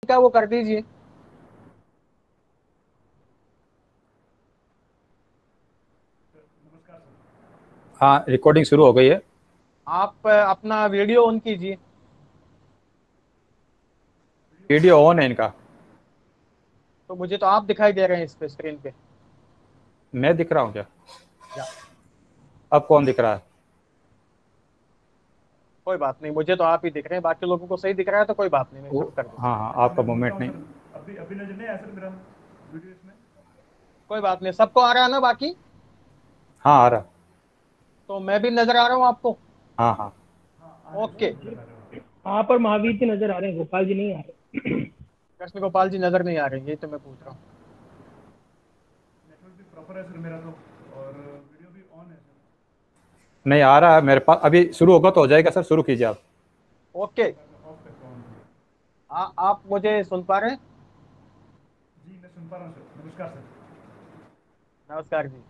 का वो कर दीजिए। हाँ, रिकॉर्डिंग शुरू हो गई है। आप अपना वीडियो ऑन कीजिए। वीडियो ऑन है इनका। तो मुझे तो आप दिखाई दे रहे हैं इस पे स्क्रीन पे। मैं दिख रहा हूँ क्या? या अब कौन दिख रहा है? कोई बात नहीं, मुझे तो आप ही दिख रहे हैं, बाकी लोगों को सही दिख रहा है तो कोई बात नहीं, मैं वो शुरू कर दूँ। हाँ हाँ, आपका मूवमेंट नहीं। अभी अभी नजर नहीं आया सर मेरा वीडियो इसमें। कोई बात नहीं, सबको आ रहा है ना बाकी? हाँ, आ रहा। तो मैं भी नजर आ रहा हूँ आपको? हाँ हाँ। हाँ आ रहे ओके। हैं, नजर आ रहे हैं। हाँ, पर महावीर जी नजर आ रहे हैं, गोपाल जी नहीं आ रहे। कृष्ण गोपाल जी नजर नहीं आ रहे, यही तो मैं पूछ रहा हूँ। नेटवर्क भी प्रॉपर है सर मेरा तो, और वीडियो भी ऑन है सर। नहीं आ रहा है मेरे पास, अभी शुरू होगा तो हो जाएगा सर, शुरू कीजिए आप। ओके। ऑफ करता हूँ। आप मुझे सुन पा रहे हैं? जी मैं सुन पा रहा हूँ सर, नमस्कार सर। नमस्कार जी।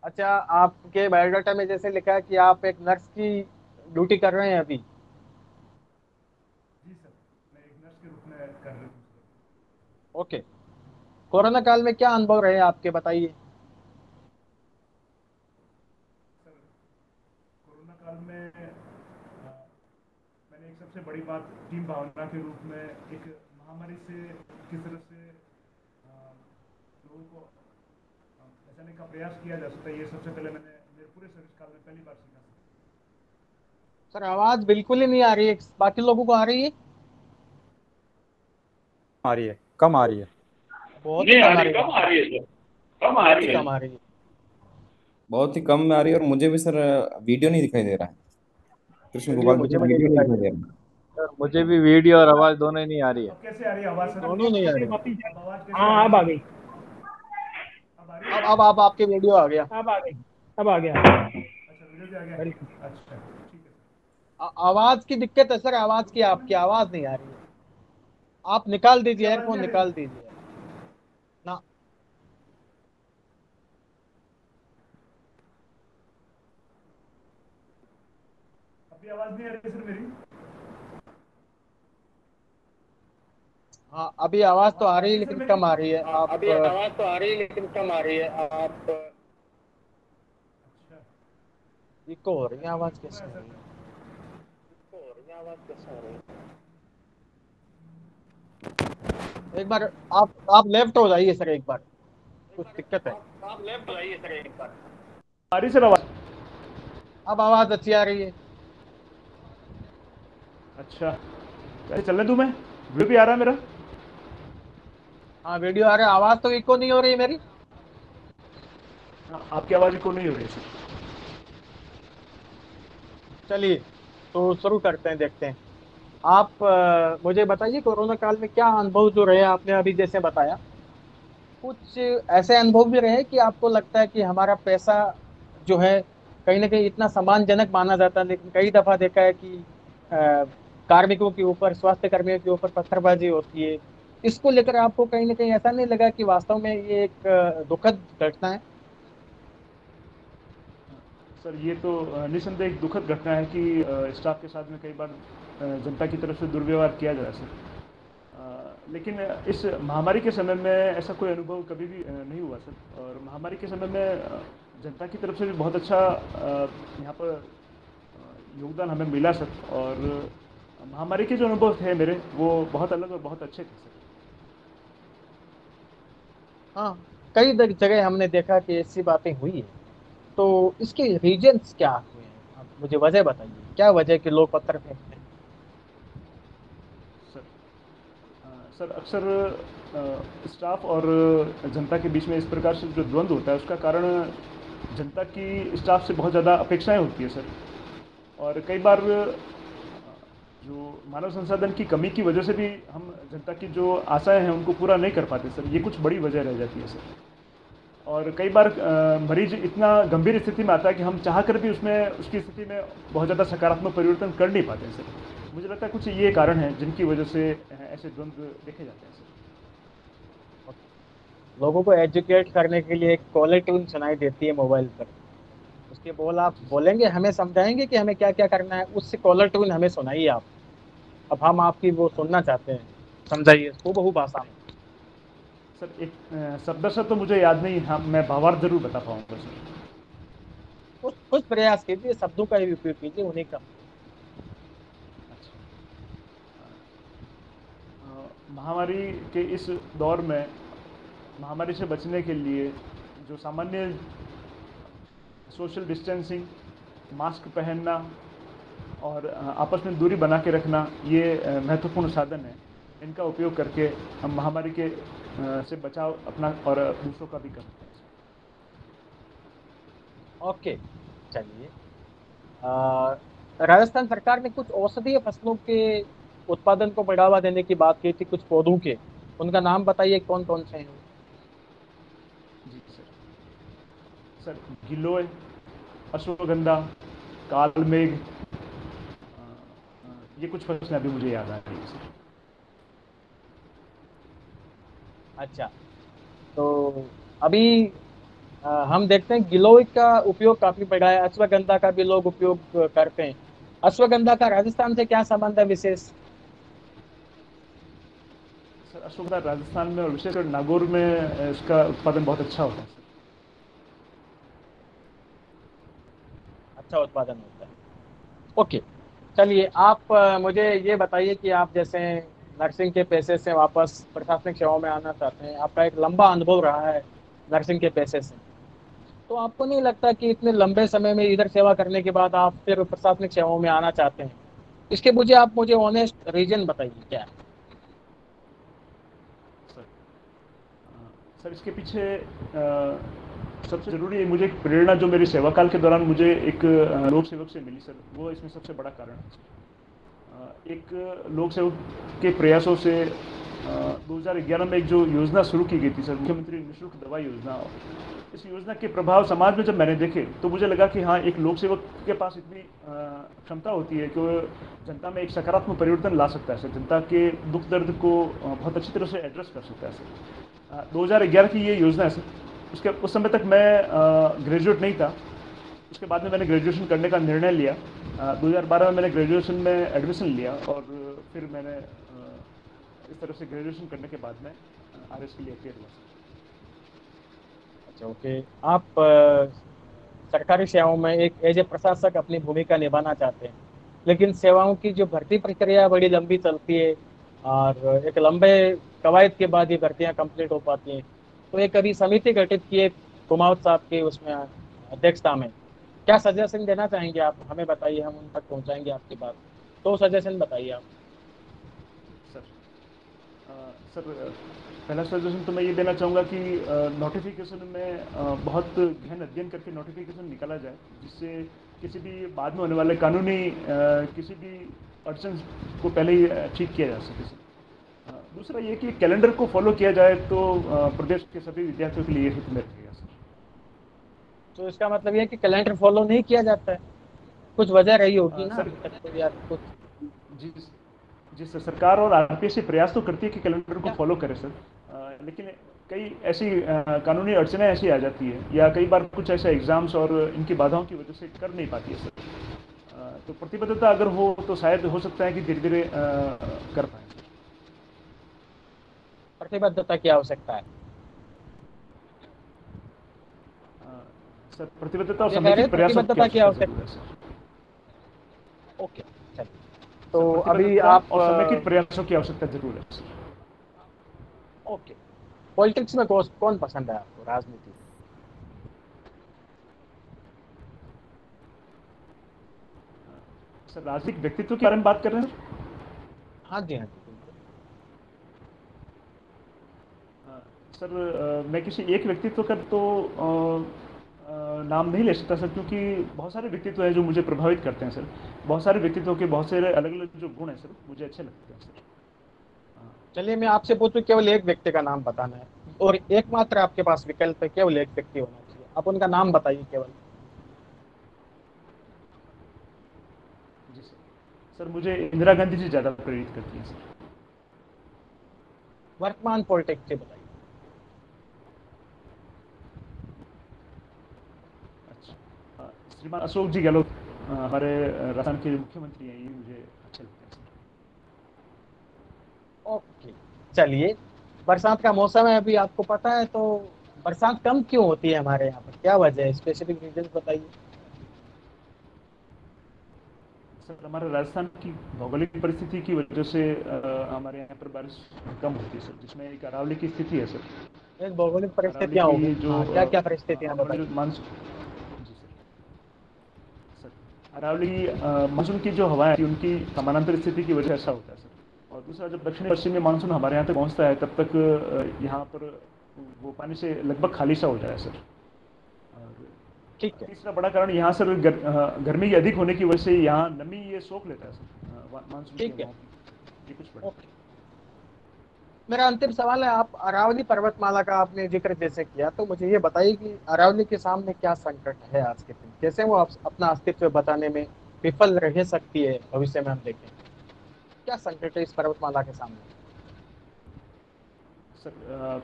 अच्छा, आपके बायोडाटा में जैसे लिखा है कि आप एक नर्स की ड्यूटी कर रहे हैं अभी। जी सर, मैं एक नर्स के रूप में कर रहा हूँ सर। ओके। कोरोना काल में क्या अनुभव रहे आपके, बताइए। सर कोरोना काल में मैंने एक सबसे बड़ी बात टीम भावना के रूप में एक महामारी से किस तरह से लोगों को बचाने का प्रयास किया जा सकता है, ये सबसे पहले मैंने मेरे पूरे सर्विस काल में पहली बार सीखा सर। सर आवाज बिल्कुल ही नहीं आ रही है, बाकी लोगों को आ रही है? आ रही है, कम आ रही है। बहुत ही नहीं आ कम आ रही, रही है। कम आ रही है सर, कम आ बहुत रही ही है। कम आ रही है। बहुत ही कम में आ रही है, और मुझे भी सर वीडियो नहीं दिखाई दे रहा है। कृष्ण चलिए, गोपाल जी मुझे का भी नहीं वीडियो नहीं दिखाई दिखाई दे दे रहा। रहा है। सर मुझे भी वीडियो और आवाज दोनों ही नहीं आ रही है। अब कैसे आ रही है आवाज़ सर? दोनों नहीं आ रही। वापिस अब आवाज़ कैसे आ हाँ, रही अब आ है? गई। अब आ रही है? अब आपके वीडियो आ गया। अब आ गई। अब आ गया। अच्छा वीडियो भी आ गया। वेरी अच्छा ठीक है सर। आवाज की दिक्कत है सर, आवाज की, आपकी आवाज नहीं आ रही है। आप निकाल अभी दीजिए, आवाज़ एयरफोन नहीं आ रही निकाल सर? दीजिए ना। अभी आवाज़ नहीं आ रही सर मेरी? हाँ, अभी आवाज तो आवाज़ आ आ रही रही है है सर लेकिन मेरी? कम आ रही है। हाँ, आप अभी आवाज तो आ रही है लेकिन कम आ रही है। आप अच्छा, इको हो रही है, नेटवर्क आवाज हो रहा कैसे है हो रही है? सर। तो और ये आवाज कैसे आ रही है? एक बार आप लेफ्ट हो जाइए सर, एक बार, एक कुछ बार दिक्कत है। आप लेफ्ट हो जाइए सर एक बार। आ रही सर आवाज़? अब आवाज अच्छी आ रही है। अच्छा, कैसे चलने दूँ मैं? वीडियो भी आ रहा है मेरा? हाँ, वीडियो आ रहा है, आवाज तो इको नहीं हो रही है मेरी। हाँ, आपकी आवाज़ को नहीं हो रही है सर। चलिए, तो शुरू करते हैं, देखते हैं। आप मुझे बताइए, कोरोना काल में क्या अनुभव जो रहे आपने अभी जैसे बताया, कुछ ऐसे अनुभव भी रहे कि आपको लगता है कि हमारा पैसा जो है कहीं ना कहीं इतना सम्मानजनक माना जाता है, लेकिन कई दफा देखा है कि कार्मिकों के ऊपर, स्वास्थ्य कर्मियों के ऊपर पत्थरबाजी होती है। इसको लेकर आपको कहीं ना कहीं ऐसा नहीं लगा कि वास्तव में ये एक दुखद घटना है? सर ये तो निस्संदेह एक दुखद घटना है कि स्टाफ के साथ में कई बार जनता की तरफ से दुर्व्यवहार किया जा रहा है सर। लेकिन इस महामारी के समय में ऐसा कोई अनुभव कभी भी नहीं हुआ सर। और महामारी के समय में जनता की तरफ से भी बहुत अच्छा यहाँ पर योगदान हमें मिला सर। और महामारी के जो अनुभव थे मेरे, वो बहुत अलग और बहुत अच्छे थे सर। हाँ, कई जगह हमने देखा कि ऐसी बातें हुई है। तो इसके रीजंस क्या हुए हैं, आप मुझे वजह बताइए, क्या वजह है कि लोग पत्थर फेंकते हैं? सर सर अक्सर स्टाफ और जनता के बीच में इस प्रकार से जो द्वंद्व होता है, उसका कारण जनता की स्टाफ से बहुत ज़्यादा अपेक्षाएं होती है सर। और कई बार जो मानव संसाधन की कमी की वजह से भी हम जनता की जो आशाएं हैं उनको पूरा नहीं कर पाते सर। ये कुछ बड़ी वजह रह जाती है सर। और कई बार मरीज इतना गंभीर स्थिति में आता है कि हम चाह कर भी उसमें उसकी स्थिति में बहुत ज़्यादा सकारात्मक परिवर्तन कर नहीं पाते हैं सर। मुझे लगता है कुछ ये कारण है जिनकी वजह से ऐसे द्वंद्व देखे जाते हैं सर। लोगों को एजुकेट करने के लिए एक कॉलर ट्यून सुनाई देती है मोबाइल पर, उसके बोल आप जी सर। बोलेंगे, हमें समझाएंगे कि हमें क्या क्या करना है, उससे कॉलर ट्यून हमें सुनाइए आप। अब हम आपकी वो सुनना चाहते हैं। समझाइए इसको बहु भाषा में। सर एक शब्दशः तो मुझे याद नहीं, हाँ मैं भावार्थ जरूर बता पाऊंगा सर। कुछ प्रयास कीजिए, शब्दों का ही उपयोग कीजिए, उन्हीं का। अच्छा। महामारी के इस दौर में महामारी से बचने के लिए जो सामान्य सोशल डिस्टेंसिंग, मास्क पहनना और आपस में दूरी बना के रखना, ये महत्वपूर्ण साधन है। इनका उपयोग करके हम महामारी के से बचाव अपना और दूसरों का भी कर सकते हैं। ओके, चलिए। राजस्थान सरकार ने कुछ औषधीय फसलों के उत्पादन को बढ़ावा देने की बात की थी, कुछ पौधों के, उनका नाम बताइए कौन कौन से हैं? जी सर। सर गिलोय, अश्वगंधा, कालमेघ, ये कुछ फसलें अभी मुझे याद आ रही है सर। अच्छा, तो अभी हम देखते हैं गिलोय का उपयोग काफी बढ़ा है, अश्वगंधा का भी लोग उपयोग करते हैं। अश्वगंधा का राजस्थान से क्या संबंध है विशेष? सर अश्वगंधा राजस्थान में और विशेषकर नागौर में इसका उत्पादन बहुत अच्छा होता है सर। अच्छा उत्पादन होता है। ओके, चलिए आप मुझे ये बताइए कि आप जैसे नर्सिंग के पेशे से वापस प्रशासनिक सेवाओं में आना चाहते हैं, आपका एक लंबा अनुभव रहा है नर्सिंग के पेशे से, तो आपको नहीं लगता कि इतने लंबे समय में इधर सेवा करने के बाद आप फिर प्रशासनिक सेवाओं में आना चाहते हैं? इसके मुझे ऑनेस्ट रीजन बताइए क्या है? सर इसके पीछे सबसे ज़रूरी है, मुझे एक प्रेरणा जो मेरी सेवा काल के दौरान मुझे एक लोक सेवक से मिली सर, वो इसमें सबसे बड़ा कारण है। एक लोक सेवक के प्रयासों से 2011 में एक जो योजना शुरू की गई थी सर, मुख्यमंत्री निःशुल्क दवा योजना, इस योजना के प्रभाव समाज में जब मैंने देखे तो मुझे लगा कि हाँ, एक लोक सेवक के पास इतनी क्षमता होती है कि वो जनता में एक सकारात्मक परिवर्तन ला सकता है सर, जनता के दुख दर्द को बहुत अच्छी तरह से एड्रेस कर सकता है सर। 2011 की ये योजना है सर। उस समय तक मैं ग्रेजुएट नहीं था। उसके बाद में मैंने ग्रेजुएशन करने का निर्णय लिया। 2012 में मैंने ग्रेजुएशन में एडमिशन लिया और फिर मैंने इस तरह से ग्रेजुएशन करने के बाद में आरएस के लिए अपियर हुआ सर। अच्छा, ओके। आप सरकारी सेवाओं में एक एज ए प्रशासक अपनी भूमिका निभाना चाहते हैं, लेकिन सेवाओं की जो भर्ती प्रक्रिया बड़ी लंबी चलती है और एक लंबे कवायद के बाद ही भर्तियां कंप्लीट हो पाती हैं, तो एक अभी समिति गठित की है कुमावत साहब की उसमें अध्यक्षता में, क्या सजेशन देना चाहेंगे आप? हमें बताइए, हम उन तक पहुंचाएंगे आपकी बात। तो सजेशन बताइए आप। सर पहला सजेशन तो मैं ये देना चाहूँगा कि नोटिफिकेशन में बहुत गहन अध्ययन करके नोटिफिकेशन निकाला जाए, जिससे किसी भी बाद में होने वाले कानूनी किसी भी अड़चन को पहले ही ठीक किया जा सके सर। दूसरा ये कि कैलेंडर को फॉलो किया जाए तो प्रदेश के सभी विद्यार्थियों के लिए हित में रहेगा सर। तो इसका मतलब ये है कि कैलेंडर फॉलो नहीं किया जाता है, कुछ वजह रही होगी ना सर, अभी तक तो यार कुछ। जी सर, सरकार और आरपीएससी प्रयास तो करती है कि कैलेंडर को फॉलो करे सर, लेकिन कई ऐसी कानूनी अड़चनें ऐसी आ जाती है या कई बार कुछ ऐसे एग्जाम्स और इनकी बाधाओं की वजह से कर नहीं पाती है सर। तो प्रतिबद्धता अगर हो तो शायद हो सकता है कि धीरे धीरे कर पाए। प्रतिबद्धता की आवश्यकता है सर, प्रतिबद्धता और ये कह रहे समेकित हैं प्रयासों प्रतिबद्धता की आवश्यकता है सर। ओके, चलिए। तो सर, अभी प्रतिबद्धता आप और समेकित प्रयासों की आवश्यकता जरूर है सर। ओके, पॉलिटिक्स में कौन पसंद है आपको, राजनीति? सर राजनीतिक व्यक्तित्व के बारे में बात कर रहे हैं हाँ जी, हाँ जी, बिल्कुल। सर मैं किसी एक व्यक्तित्व का तो नाम नहीं ले सकता सर, क्योंकि बहुत सारे व्यक्तित्व हैं जो मुझे प्रभावित करते हैं सर। बहुत सारे व्यक्तित्वों के बहुत सारे अलग अलग जो गुण हैं सर, मुझे अच्छे लगते हैं सर। चलिए, मैं आपसे पूछूं, केवल एक व्यक्ति का नाम बताना है और एकमात्र आपके पास विकल्प है, केवल एक व्यक्ति होना चाहिए, आप उनका नाम बताइए केवल। जी सर। सर मुझे इंदिरा गांधी जी ज़्यादा प्रेरित करती हैं सर। वर्तमान पॉलिटिक्स से बताइए। अच्छा, श्रीमान अशोक जी गहलोत हमारे राजस्थान के मुख्यमंत्री हैं, ये मुझे अच्छे लगते हैं सर। ओके, चलिए, बरसात का मौसम है अभी, आपको पता है, तो बरसात कम क्यों होती है हमारे यहाँ पर, क्या वजह है, स्पेसिफिक रीजन बताइए। सर हमारे राजस्थान की भौगोलिक परिस्थिति की वजह से हमारे यहाँ पर बारिश कम होती है सर, जिसमें एक अरावली की स्थिति है सर। एक भौगोलिक अरावली परिस्थितियाँ होगी, की जो हाँ, क्या क्या परिस्थितियाँ हमारे बताइए। जो मानसून, जी सर, अरावली मानसून की जो हवाएं हैं उनकी समानांतर स्थिति की वजह से ऐसा होता है सर। और दूसरा, जब दक्षिणी पश्चिमी मानसून हमारे यहाँ तक पहुँचता है तब तक यहाँ पर वो पानी से लगभग खाली सा हो जाए सर। और ठीक है, तीसरा बड़ा कारण यहाँ सर गर्मी अधिक होने की वजह से यहाँ नमी ये सोख लेता है सर मानसून की ठीक है, हवाओं की। ये कुछ बड़ा। ओके। मेरा अंतिम सवाल है, आप अरावली पर्वतमाला का आपने जिक्र जैसे किया, तो मुझे ये बताइए कि अरावली के सामने क्या संकट है आज के दिन, कैसे वो अपना अस्तित्व बताने में विफल रह सकती है भविष्य में, हम देखें क्या संकट है इस पर्वतमाला के सामने। सर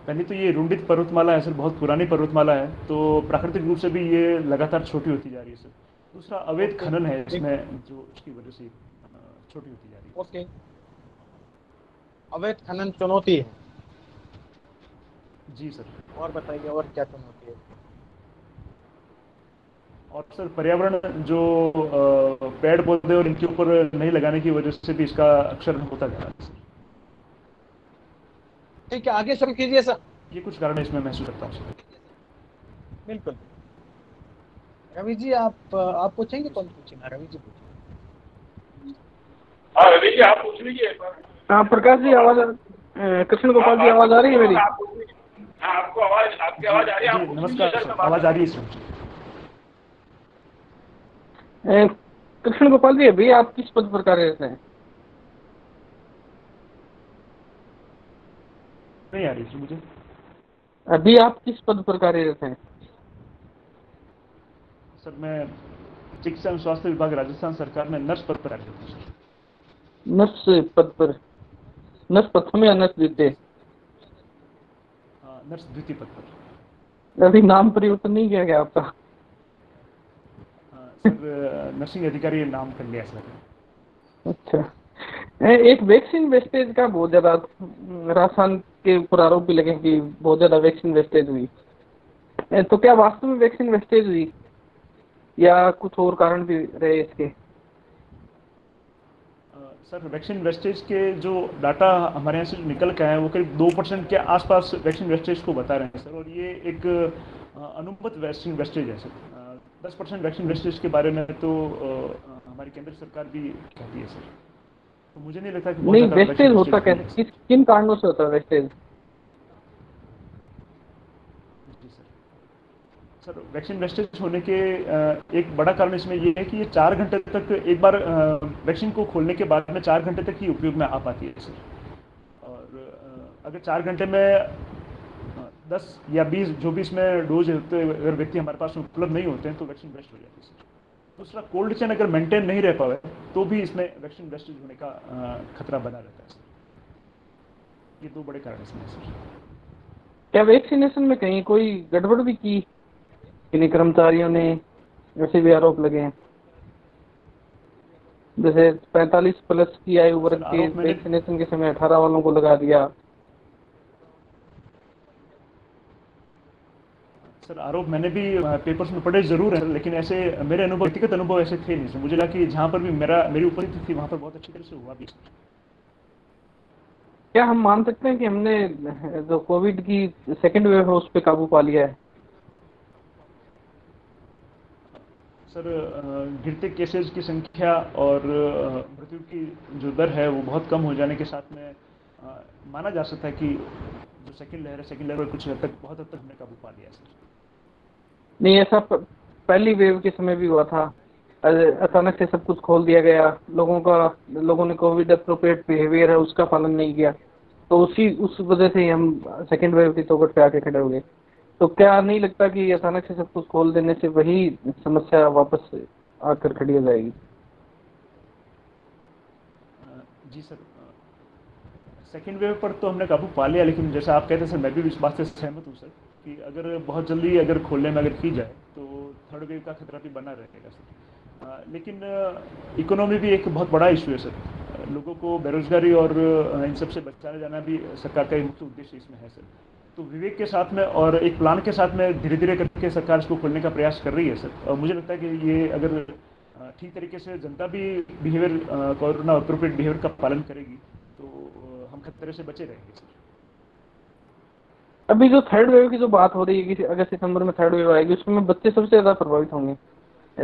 पहले तो ये रुंडित पर्वतमाला है सर, बहुत पुरानी पर्वतमाला है, तो प्राकृतिक रूप से भी ये लगातार छोटी होती जा रही है सर। दूसरा, अवैध ओके, खनन है इसमें, जो उसकी वजह से छोटी होती जा रही है। ओके, अवैध खनन चुनौती है, जी सर। और बताइए और क्या चुनौती है। और सर पर्यावरण जो पेड़ पौधे और इनके ऊपर नहीं लगाने की वजह से भी इसका अक्षरण होता जा रहा है सर। ठीक है, आगे शुरू कीजिए सर। ये कुछ कारण इसमें महसूस करता हूँ सर। बिल्कुल, रवि जी आप पूछेंगे, कौन पूछेगा, रवि जी पूछेंगे। हाँ रवि जी आप पूछ लीजिए एक बार। हाँ प्रकाश जी, आवाज कृष्ण गोपाल जी, आवाज आ रही है मेरी? हाँ आपको आवाज, आपकी आवाज आ रही है, आप जी पूछ नमस्कार लीजिए सर, सर। आवाज आ रही है सर। कृष्ण गोपाल जी, अभी आप किस पद पर कार्यरत हैं? नहीं आ रही सर मुझे। अभी आप किस पद पर कार्यरत हैं? सर मैं चिकित्सा एवं स्वास्थ्य विभाग राजस्थान सरकार में नर्स पद पर कार्यरत हूँ सर। नर्स पद पर, नर्स प्रथम या नर्स द्वितीय? नर्स द्वितीय पद पर। अभी नाम परिवर्तन नहीं किया गया आपका? सर नर्सिंग अधिकारी नाम कर लिया सर। अच्छा, एक वैक्सीन वेस्टेज का बहुत ज्यादा राजस्थान के ऊपर आरोप भी लगे कि बहुत ज्यादा वैक्सीन वेस्टेज हुई, तो क्या वास्तव में वैक्सीन वेस्टेज हुई या कुछ और कारण भी रहे इसके? सर वैक्सीन वेस्टेज के जो डाटा हमारे यहाँ से जो निकल के आए हैं वो करीब 2% के आसपास वैक्सीन वेस्टेज को बता रहे हैं सर, और ये एक अनुमत वैक्सीन वेस्टेज है सर। 10% वैक्सीन वेस्टेज के बारे में तो हमारी केंद्र सरकार भी कहती है सर, तो मुझे नहीं लगता कि बहुत नहीं, ज़्यादा वेस्टेज होता कैसे, किन कारणों से होता है वेस्टेज? जी सर वैक्सीन वेस्टेज होने के एक बड़ा कारण इसमें ये है कि ये 4 घंटे तक, एक बार वैक्सीन को खोलने के बाद में 4 घंटे तक ही उपयोग में आ पाती है सर। और अगर 4 घंटे में 10 या 20 जो भी इसमें डोज होते हैं, अगर व्यक्ति हमारे पास उपलब्ध नहीं होते हैं तो वैक्सीन वेस्ट हो जाती है सर। दूसरा, कोल्ड चेन अगर मेंटेन नहीं रह पाए तो भी इसमें वैक्सीन वेस्टेज होने का खतरा बना रहता है सर। ये 2 बड़े कारण इसमें सर। क्या वैक्सीनेशन में कहीं कोई गड़बड़ भी की किन्हीं कर्मचारियों ने, ऐसे भी आरोप लगे हैं, जैसे 45 प्लस की आयु वर्ग के वैक्सीनेशन के समय 18 वालों को लगा दिया? सर आरोप मैंने भी पेपर्स में पढ़े जरूर है, लेकिन ऐसे मेरे अनुभव, व्यक्तिगत अनुभव ऐसे थे नहीं सर। मुझे लगा कि जहाँ पर भी मेरी उपस्थिति थी वहाँ पर बहुत अच्छी तरह से हुआ भी। क्या हम मान सकते हैं कि हमने जो कोविड की सेकेंड वेव है उस पर काबू पा लिया है? सर गिरते केसेस की संख्या और मृत्यु की जो दर है वो बहुत कम हो जाने के साथ में माना जा सकता है कि जो सेकेंड लहर है, सेकेंड लहर पर कुछ हद तक, बहुत हद तक हमने काबू पा लिया है सर। नहीं, ऐसा पहली वेव के समय भी हुआ था, अचानक से सब कुछ खोल दिया गया, लोगों ने कोविड एप्रोप्रिएट बिहेवियर है उसका पालन नहीं किया, तो उस वजह से ही हम सेकेंड वेव की चौकट पे आके खड़े हो गए। तो क्या नहीं लगता कि अचानक से सब कुछ खोल देने से वही समस्या वापस आकर खड़ी हो जाएगी? जी सर, सेकेंड वेव पर तो हमने काबू पा लिया, लेकिन जैसा आप कहते हैं सर, मैं भी इस बात से सहमत हूँ सर कि अगर बहुत जल्दी अगर खोलने में अगर की जाए तो थर्ड वेव का खतरा भी बना रहेगा सर। लेकिन इकोनॉमी भी एक बहुत बड़ा इशू है सर। लोगों को बेरोजगारी और इन सब से बचाने जाना भी सरकार का एक मुख्य उद्देश्य इसमें है सर। तो विवेक के साथ में और एक प्लान के साथ में धीरे धीरे करके सरकार इसको खोलने का प्रयास कर रही है सर। और मुझे लगता है कि ये अगर ठीक तरीके से जनता भी बिहेवियर कोरोना अप्रोप्रिएट बिहेवियर का पालन करेगी तो हम खतरे से बचे रहेंगे सर। अभी जो थर्ड वेव की जो बात हो रही है कि अगस्त सितंबर में थर्ड वेव आएगी, उसमें बच्चे सबसे ज़्यादा प्रभावित होंगे,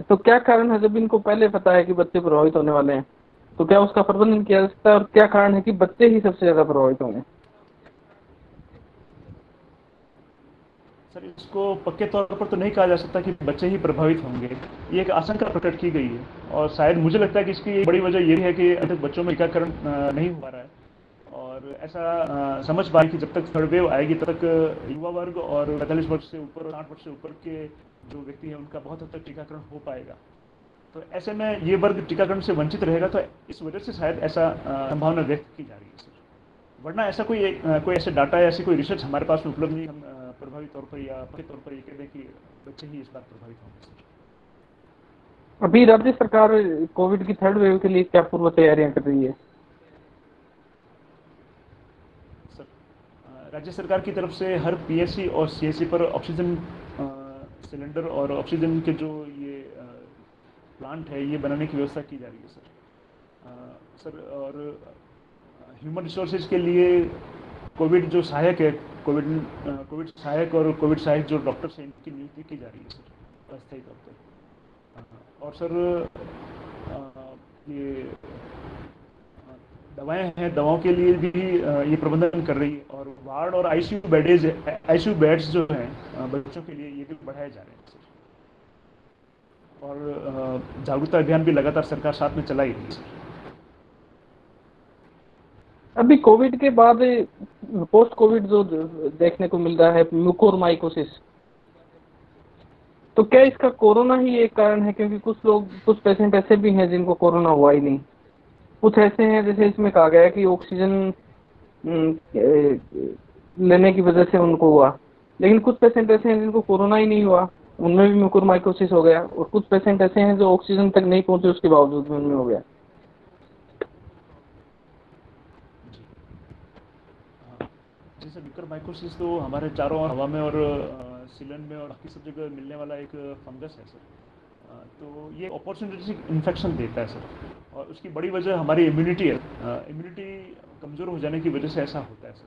तो क्या कारण है? जब इनको पहले पता है कि बच्चे प्रभावित होने वाले हैं, तो क्या उसका प्रबंधन किया जा सकता है? और क्या कारण है कि बच्चे ही सबसे ज़्यादा प्रभावित होंगे? सर इसको पक्के तौर पर तो नहीं कहा जा सकता कि बच्चे ही प्रभावित होंगे। ये एक आशंका प्रकट की गई है और शायद मुझे लगता है कि इसकी एक बड़ी वजह ये भी है कि अभी तक बच्चों में टीकाकरण नहीं हो पा रहा है। और ऐसा समझ पा रही कि जब तक थर्ड वेव आएगी तब तक युवा वर्ग और 45 वर्ष से ऊपर और 60 वर्ष से ऊपर के जो व्यक्ति हैं उनका बहुत हद तक टीकाकरण हो पाएगा। तो ऐसे में ये वर्ग टीकाकरण से वंचित रहेगा, तो इस वजह से शायद ऐसा संभावना व्यक्त की जा रही है सर। वरना ऐसा कोई ऐसे डाटा या ऐसी कोई रिसर्च हमारे पास में उपलब्ध नहीं हम प्रभावी तौर पर या पक्के तौर पर ये कह दें कि बच्चे ही इस बार प्रभावित होंगे सर। अभी राज्य सरकार कोविड की थर्ड वेव के लिए क्या पूर्व तैयारियां कर रही है? राज्य सरकार की तरफ से हर पीएससी और सीएससी पर ऑक्सीजन सिलेंडर और ऑक्सीजन के जो ये प्लांट है ये बनाने की व्यवस्था की जा रही है सर। और ह्यूमन रिसोर्सेज के लिए कोविड जो सहायक है, कोविड सहायक और कोविड सहायक जो डॉक्टर्स हैं इनकी नियुक्ति की जा रही है सर अस्थायी तौर पर। और सर ये दवाएं हैं, दवाओं के लिए भी ये प्रबंधन कर रही है। और वार्ड और आईसीयू बेड्स जो हैं बच्चों के लिए ये भी बढ़ाए जा रहे हैं सर। और जागरूकता अभियान भी लगातार सरकार साथ में चलाई रही है सर। अभी कोविड के बाद पोस्ट कोविड जो देखने को मिल रहा है म्यूकोरमाइकोसिस, तो क्या इसका कोरोना ही एक कारण है? क्योंकि कुछ पेशेंट ऐसे भी हैं जिनको कोरोना हुआ ही नहीं, कुछ ऐसे हैं जैसे इसमें कहा गया है कि ऑक्सीजन लेने की वजह से उनको हुआ, लेकिन कुछ पेशेंट ऐसे हैं जिनको कोरोना ही नहीं हुआ, उनमें भी म्यूकोरमाइकोसिस हो गया। और कुछ पेशेंट ऐसे हैं जो ऑक्सीजन तक नहीं पहुंचे उसके बावजूद भी उनमें हो गया। जी सर, म्यूकोरमाइकोसिस तो हमारे चारों ओर हवा में और सीलन में और बाकी सब जगह मिलने वाला एक फंगस है सर। तो ये अपॉर्चुनिटिक इन्फेक्शन देता है सर। और उसकी बड़ी वजह हमारी इम्यूनिटी है। इम्यूनिटी कमज़ोर हो जाने की वजह से ऐसा होता है सर।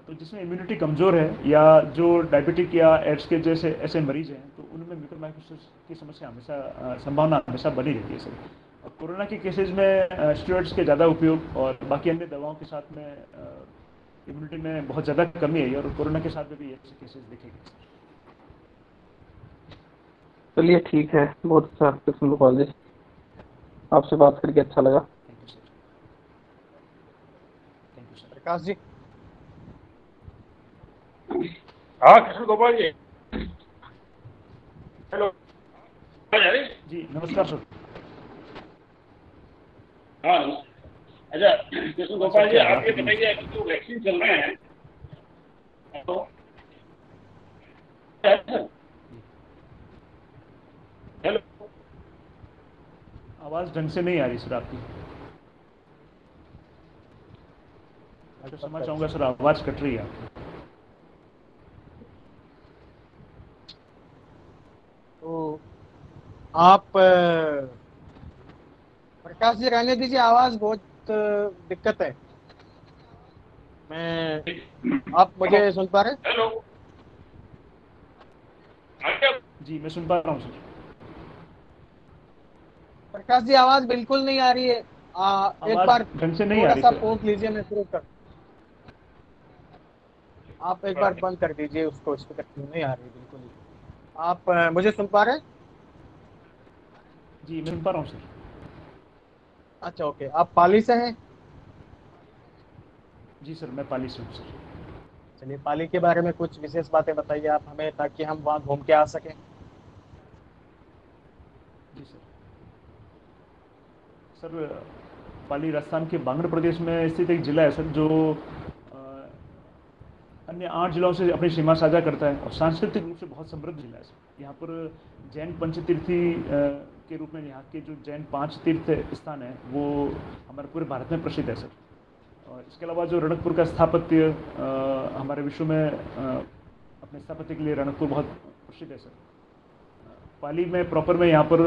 तो जिसमें इम्यूनिटी कमज़ोर है या जो डायबिटिक या एड्स के जैसे ऐसे मरीज हैं तो उनमें म्यूकोरमाइकोसिस की समस्या हमेशा संभावना हमेशा बनी रहती है सर। और कोरोना के केसेज में स्टेरॉइड्स के ज़्यादा उपयोग और बाकी अन्य दवाओं के साथ में इम्यूनिटी में बहुत ज़्यादा कमी आई और कोरोना के साथ में भी ऐसे केसेस देखे गए सर। चलिए ठीक है, बहुत अच्छा कृष्ण कॉलेज, आपसे बात करके अच्छा लगा। Thank you sir. Thank you sir. Prakash ji. हाँ कृष्ण गोपाल जी, हेलो जी नमस्कार सर। हाँ अच्छा कृष्ण गोपाल जी, आप ये बताइए अभी जो वैक्सीन चल रहे हैं तो हेलो, आवाज़ ढंग से नहीं आ रही सर आपकी। मैं तो समझ चाहूँगा सर, आवाज़ कट रही है आपकी। तो आप प्रकाश जी रहने दीजिए, आवाज बहुत दिक्कत है। आप मुझे सुन पा रहे? हेलो, जी मैं सुन पा रहा हूँ सर। प्रकाश जी आवाज बिल्कुल नहीं आ रही है। एक बार ढंग से नहीं आ थोड़ा रही सा सर। पोंछ लीजिए, मैं शुरू कर। आप एक बार बंद कर दीजिए उसको, स्पीकर नहीं आ रही बिल्कुल ही। आप मुझे सुन पा रहे हैं? जी मैं सुन पा रहा हूँ सर। अच्छा ओके, आप पाली से हैं? जी सर, मैं पाली से हूँ सर। चलिए पाली के बारे में कुछ विशेष बातें बताइए आप हमें, ताकि हम वहाँ घूम के आ सकें। जी सर। सर पाली राजस्थान के बांगड़ प्रदेश में स्थित एक जिला है सर, जो अन्य 8 जिलों से अपनी सीमा साझा करता है और सांस्कृतिक रूप से बहुत समृद्ध जिला है सर। यहाँ पर जैन पंचतीर्थी के रूप में यहाँ के जो जैन 5 तीर्थ स्थान है वो हमारे पूरे भारत में प्रसिद्ध है सर। और इसके अलावा जो रणकपुर का स्थापत्य हमारे विश्व में अपने स्थापत्य के लिए रणकपुर बहुत प्रसिद्ध है सर। पाली में प्रॉपर में यहाँ पर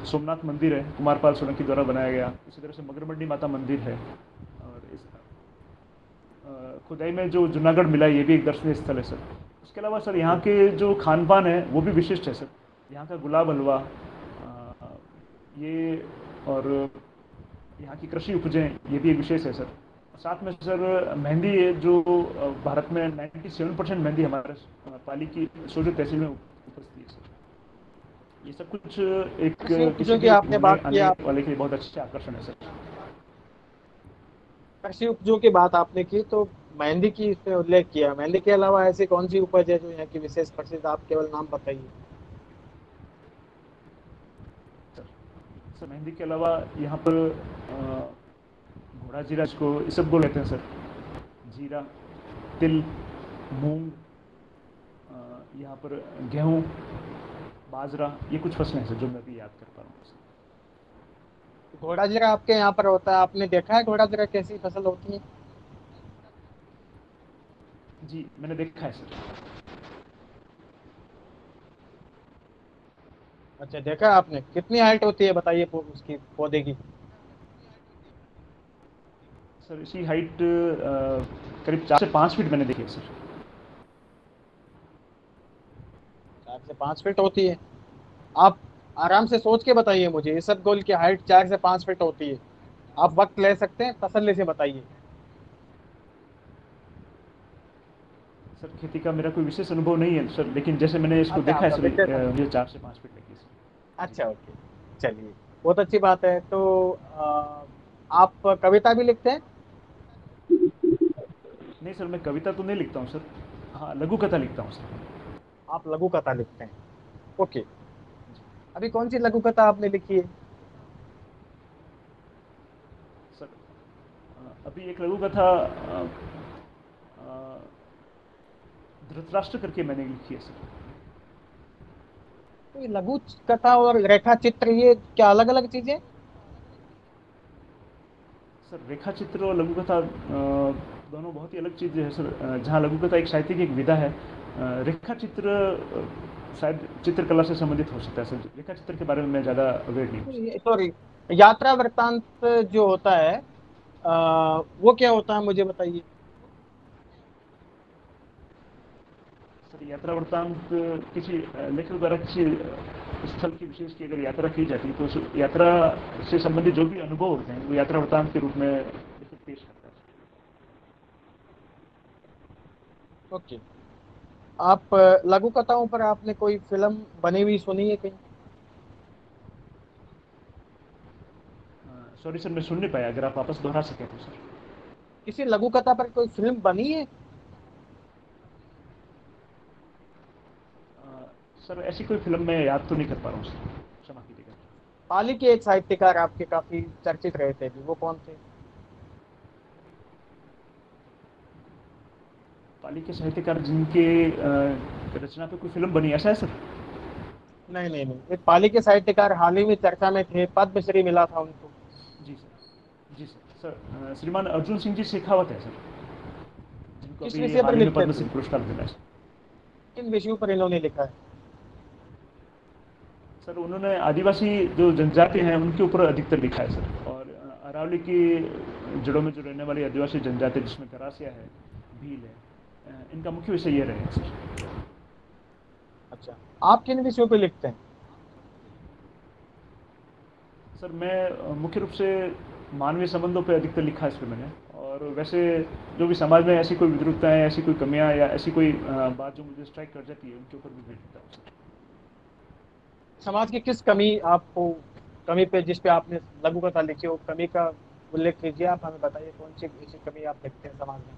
सोमनाथ मंदिर है, कुमारपाल सोलंकी द्वारा बनाया गया। इसी तरह से मगरमंडी माता मंदिर है। और इस खुदाई में जो जूनागढ़ मिला ये भी एक दर्शनीय स्थल है सर। इसके अलावा सर यहाँ के जो खान पान है वो भी विशिष्ट है सर। यहाँ का गुलाब हलवा ये और यहाँ की कृषि उपजें ये भी एक विशेष है सर। साथ में सर मेहंदी है जो भारत में 97% मेहंदी हमारे पाली की सोजो तहसील में उपस्थित है सर। ये सब कुछ एक किसी की आपने बात किया वाले के लिए बहुत अच्छे आकर्षण है सर। कृषि उपजों की बात आपने की तो मेहंदी की इसमें उल्लेख किया। मेहंदी के अलावा ऐसी कौन सी उपज है जो यहाँ की विशेष प्रसिद्ध, आप केवल नाम बताइए। सर मेहंदी के अलावा यहाँ पर घोड़ा जीरा को इसबगोल लेते हैं सर। जीरा, तिल, मूंग, यहाँ पर गेहूँ, बाजरा, ये कुछ फसलें हैं सर जो मैं भी याद कर पा रहा हूँ सर। घोड़ा जीरा आपके यहाँ पर होता है, आपने देखा है घोड़ा जीरा कैसी फसल होती है? जी मैंने देखा है सर। अच्छा, देखा आपने? कितनी हाइट होती है बताइए उसकी पौधे की? सर इसकी हाइट करीब 4 से 5 फीट मैंने देखी है सर। 4 से 5 फीट होती है? आप आराम से सोच के बताइए मुझे। इसबगोल की हाइट 4 से 5 फीट होती है, आप वक्त ले सकते हैं, तसल्ली से बताइए। सर खेती का मेरा कोई विशेष अनुभव नहीं है सर, लेकिन जैसे मैंने इसको देखा है सर मुझे 4 से 5 फीट लगी सर। अच्छा, ओके, चलिए, बहुत अच्छी बात है। तो आप कविता भी लिखते हैं? नहीं सर, मैं कविता तो नहीं लिखता हूँ सर। हाँ, लघु कथा लिखता हूँ सर। आप लघु कथा लिखते हैं, ओके। अभी कौन सी लघु कथा आपने लिखी है? सर अभी एक लघु कथा धृतराष्ट्र करके मैंने लिखी है सर। तो लघु कथा और रेखा चित्र ये क्या अलग अलग चीजें? सर रेखा चित्र और लघु कथा दोनों बहुत ही अलग चीज़ें हैं सर। जहाँ लघु कथा एक साहित्य की एक विधा है, रेखा चित्र शायद चित्रकला से संबंधित हो सकता है सर। रेखा चित्र के बारे में मैं ज़्यादा अवेयर नहीं हूँ। सॉरी, यात्रा वृत्तांत जो होता है वो क्या होता है, मुझे बताइए। सर यात्रा वृत्तांत किसी लेखक द्वारा किसी स्थल की विशेष की अगर यात्रा की जाती है तो उस यात्रा से संबंधित जो भी अनुभव होते हैं वो यात्रा वृत्तांत के रूप में लेखक पेश करता है। ओके, आप लघु कथाओं पर आपने कोई फिल्म बनी हुई सुनी है कहीं? सॉरी सर, मैं सुन नहीं पाया, अगर आप वापस दोहरा सकें तो सर। किसी लघु कथा पर कोई फिल्म बनी है? सर ऐसी कोई फिल्म मैं याद तो नहीं कर पा रहा हूँ सर, क्षमा कीजिएगा। पाली के एक साहित्यकार आपके काफी चर्चित रहे थे, वो कौन थे? पाली के साहित्यकार जिनके रचना पे कोई फिल्म बनी, ऐसा है सर? नहीं नहीं नहीं, एक पाली के साहित्यकार हाल ही में चर्चा में थे, पद्मश्री मिला था उनको। जी सर, जी सर। सर श्रीमान अर्जुन सिंह जी शेखावत है सर, जिनको किस अभी विषय पर हाल ही में लिखते पद्मश्री थे? पुरस्कार मिला है। किन विषयों पर इन्होंने लिखा है? सर उन्होंने आदिवासी जो जनजाति हैं उनके ऊपर अधिकतर लिखा है सर। और अरावली की जड़ों में जो रहने वाली आदिवासी जनजाति जिसमें करासिया है, भील है, इनका मुख्य विषय ये रहे हैं सर। अच्छा, आप किन विषयों पर लिखते हैं? सर मैं मुख्य रूप से मानवीय संबंधों पर अधिकतर लिखा है इसमें मैंने। और वैसे जो भी समाज में ऐसी कोई विद्रुपताएं, ऐसी कोई कमियां या ऐसी कोई बात जो मुझे स्ट्राइक कर जाती है उनके ऊपर भी लिखता हूँ सर। समाज की किस कमी आपको, कमी पे जिस पे आपने लघु कथा लिखी हो, कमी का उल्लेख कीजिए, आप हमें बताइए कौन सी ऐसी कमी आप देखते हैं समाज में।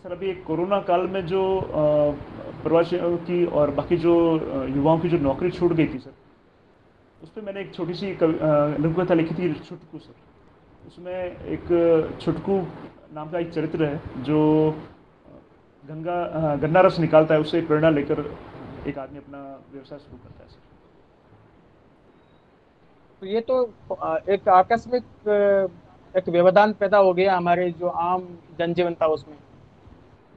सर अभी एक कोरोना काल में जो प्रवासियों की और बाकी जो युवाओं की जो नौकरी छूट गई थी सर, उस पर मैंने एक छोटी सी लघु कथा लिखी थी, छुटकू सर। उसमें एक छुटकू नाम का एक चरित्र है जो गन्ना रस निकालता है, उससे प्रेरणा लेकर एक आदमी अपना व्यवसाय शुरू करता है सर। तो ये तो एक आकस्मिक एक व्यवधान पैदा हो गया हमारे जो आम जनजीवन था उसमें।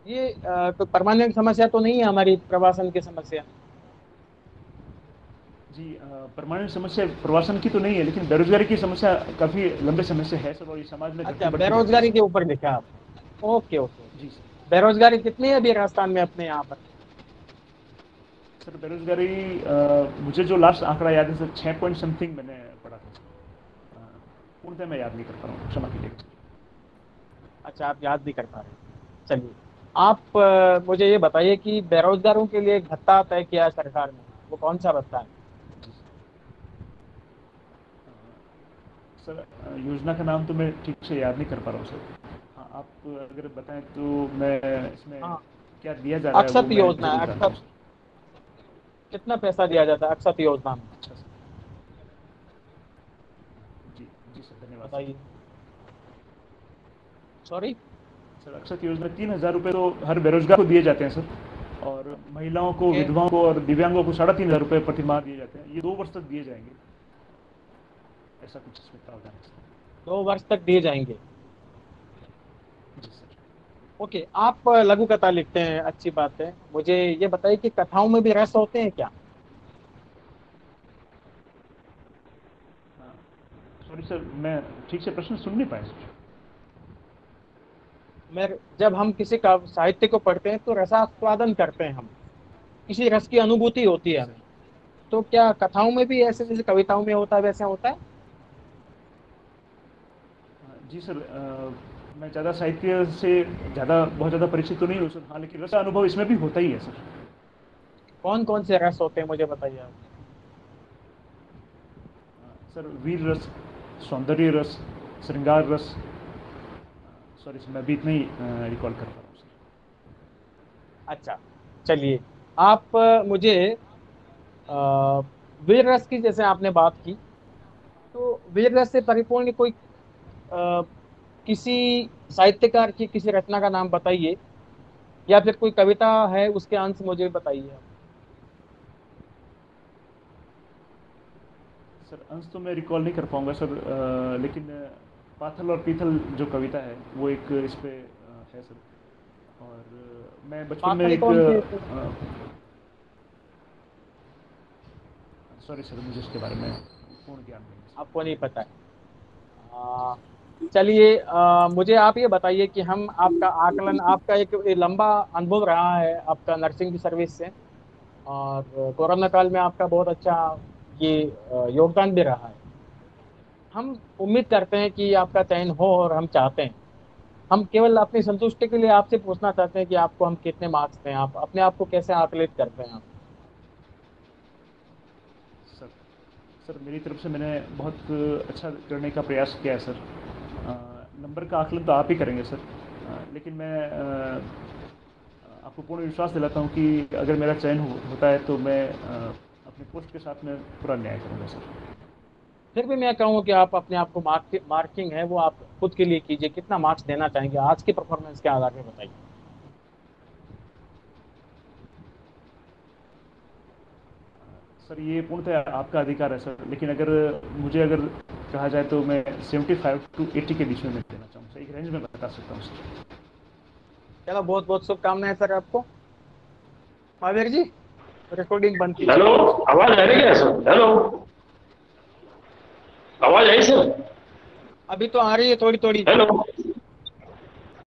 ये कोई परमानेंट समस्या तो नहीं है हमारी प्रवासन की समस्या? जी, परमानेंट समस्या प्रवासन की तो नहीं है, लेकिन बेरोजगारी की समस्या काफ़ी लंबे समय से है सर, और ये समाज में अच्छा, बेरोजगारी के ऊपर लिखा आप? ओके ओके जी सर। बेरोजगारी कितनी है अभी राजस्थान में अपने यहाँ पर? सर बेरोजगारी मुझे जो लास्ट आंकड़ा याद है सर 6 पॉइंट समथिंग मैंने पढ़ा था। पूर्णतः मैं याद नहीं कर पा रहा हूँ, क्षमा कीजिएगा। अच्छा, आप याद नहीं कर पा रहे। चलिए, आप मुझे ये बताइए कि बेरोजगारों के लिए एक भत्ता तय किया है सरकार ने, वो कौन सा भत्ता है? सर योजना का नाम तो मैं ठीक से याद नहीं कर पा रहा हूँ सर। हाँ, आप अगर बताएं तो मैं इसमें क्या दिया जा रहा है? अक्षत योजना है। अक्षत कितना पैसा दिया जाता है अक्षत योजना में? अच्छा सर, जी जी सर, धन्यवाद। बताइए। सॉरी सर, अक्षत योजना 3,000 रुपये तो हर बेरोजगार को दिए जाते हैं सर, और महिलाओं को, विधवाओं को और दिव्यांगों को 3,500 रुपये प्रति माह दिए जाते हैं। ये 2 वर्ष तक दिए जाएंगे, ऐसा कुछ इसमें प्रावधान है सर। 2 वर्ष तक दिए जाएंगे? जी सर। ओके, आप लघु कथा लिखते हैं, अच्छी बात है। मुझे ये बताइए कि कथाओं में भी रस होते हैं क्या? सॉरी सर, मैं ठीक से प्रश्न सुन नहीं पाया सर। जब हम किसी का साहित्य को पढ़ते हैं तो रसास्वादन करते हैं, हम किसी रस की अनुभूति होती है हमें। तो क्या कथाओं में भी ऐसे जैसे कविताओं में होता है वैसे होता है? जी सर, मैं ज़्यादा साहित्य से बहुत ज़्यादा परिचित तो नहीं हूँ सर। हाँ, लेकिन रस अनुभव इसमें भी होता ही है सर। कौन कौन से रस होते हैं मुझे बताइए आप। सर वीर रस, सौंदर्य रस, श्रृंगार रस। सॉरी सर, मैं भी इतना ही रिकॉल कर पा रहा हूँ सर। अच्छा, चलिए, आप मुझे वीर रस की जैसे आपने बात की, तो वीर रस से परिपूर्ण कोई किसी साहित्यकार की किसी रचना का नाम बताइए, या फिर कोई कविता है उसके अंश मुझे बताइए आप। सर अंश तो मैं रिकॉल नहीं कर पाऊंगा सर, लेकिन पाथल और पीथल जो कविता है वो एक इस पे है सर। और मैं बचपन में एक सॉरी सर, मुझे इसके बारे में पूर्ण ज्ञान नहीं है। आपको नहीं पता है? चलिए, मुझे आप ये बताइए कि हम आपका आकलन, आपका एक लंबा अनुभव रहा है आपका नर्सिंग की सर्विस से, और कोरोना काल में आपका बहुत अच्छा ये योगदान भी रहा है। हम उम्मीद करते हैं कि आपका चयन हो, और हम चाहते हैं, हम केवल अपनी संतुष्टि के लिए आपसे पूछना चाहते हैं कि आपको हम कितने मार्क्स दें। आप अपने आप को कैसे आकलित करते हैं आप? सर मेरी तरफ से मैंने बहुत अच्छा करने का प्रयास किया है सर। नंबर का आकलन तो आप ही करेंगे सर, लेकिन मैं आपको पूर्ण विश्वास दिलाता हूँ कि अगर मेरा चयन होता है तो मैं अपने पोस्ट के साथ में पूरा न्याय करूँगा सर। फिर भी मैं कहूँगा कि आप अपने आप को मार्किंग है वो आप खुद के लिए कीजिए। कितना मार्क्स देना चाहेंगे आज की परफॉर्मेंस के आधार पर, बताइए। सर ये पूर्णतः आपका अधिकार है सर, लेकिन अगर कहा जाए तो मैं 75 to 80 के बीच में मैं देना चाहूँगा सर, एक रेंज में बता सकता हूँ सर। चलो, बहुत बहुत शुभकामनाएं सर आपको। महावीर जी, रिकॉर्डिंग बंद कीजिए। हेलो, आवाज आ रही है सर? हेलो, आवाज आई सर? अभी तो आ रही है थोड़ी थोड़ी। हेलो।